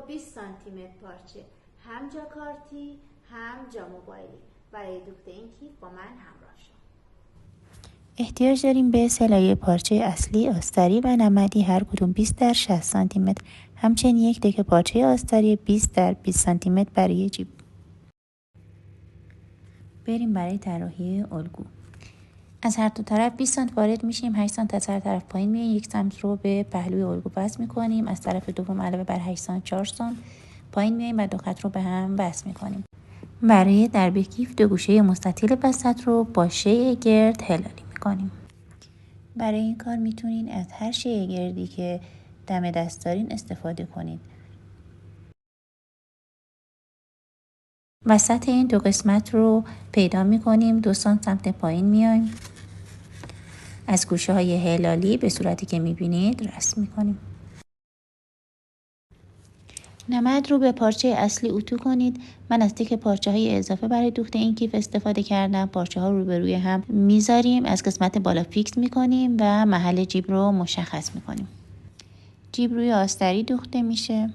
20 سانتی متر پارچه، هم جاکارتی هم جا موبایلی. برای دوخت این کیف با من همراه شو. احتیاج داریم به 3 لایه پارچه اصلی، آستری و نمدی، هر کدوم 20 در 60 سانتی متر. همچنین یک دکه پارچه آستری 20 در 20 سانتی متر برای جیب. بریم برای طراحی الگو. از هر دو طرف 20 سانت وارد میشیم، 8 سانت از هر طرف پایین میایم، 1 سانت رو به پهلوی الگو وصل میکنیم. از طرف دوم علاوه بر 8 سانت 4 سانت پایین میایم و دو خط رو به هم وصل میکنیم. برای درب کیف دو گوشه مستطیل وسط رو با شیء گرد هلالی میکنیم. برای این کار میتونین از هر شیء گردی که دم دست دارین استفاده کنید. وسط این دو قسمت رو پیدا میکنیم، 2 سانت سمت پایین میایم، از گوشه های هلالی به صورتی که میبینید رسم میکنیم. نمد رو به پارچه اصلی اتو کنید. من از تک پارچه های اضافه برای دوخت این کیف استفاده کردم. پارچه ها رو به روی هم میذاریم، از قسمت بالا فیکس میکنیم و محل جیب رو مشخص میکنیم. جیب روی آستری دوخته میشه.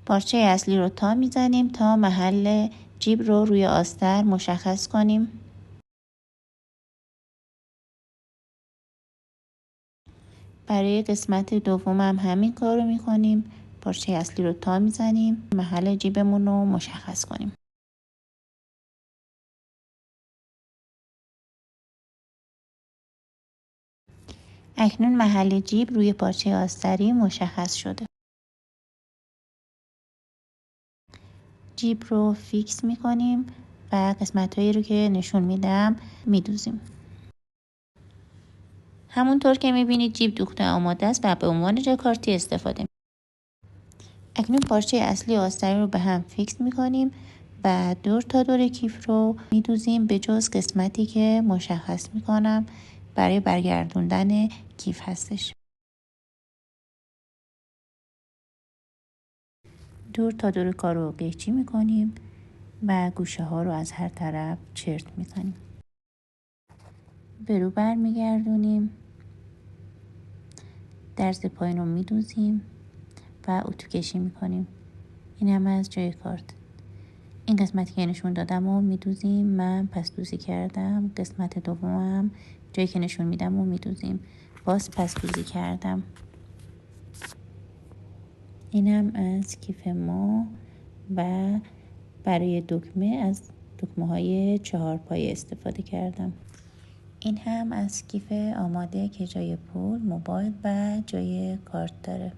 پارچه اصلی رو تا میزنیم تا محل جیب رو روی آستر مشخص کنیم. برای قسمت دوم هم همین کار رو میکنیم. پارچه اصلی رو تا میزنیم، محل جیبمون رو مشخص کنیم. اکنون محل جیب روی پارچه آستری مشخص شده. جیب رو فیکس میکنیم و قسمت‌هایی رو که نشون میدم میدوزیم. همونطور که میبینید جیب دوخته آماده است و به عنوان جاکارتی استفاده می‌کنیم. اکنون پارچه اصلی آستری رو به هم فیکس میکنیم و دور تا دور کیف رو میدوزیم به جز قسمتی که مشخص میکنم برای برگردوندن کیف هستش. دور تا دور کار رو قیچی میکنیم و گوشه ها رو از هر طرف چرت میزنیم. به رو برمیگردونیم، درز پایین رو میدوزیم و اتو کشی میکنیم. این هم از جای کارت. این قسمتی که نشون دادم رو میدوزیم، من پس دوزی کردم. قسمت دومم جایی که نشون میدم رو میدوزیم، باز پس دوزی کردم. اینم از کیف ما و برای دکمه از دکمه های 4 پایه استفاده کردم. این هم از کیف آماده که جای پول، موبایل و جای کارت داره.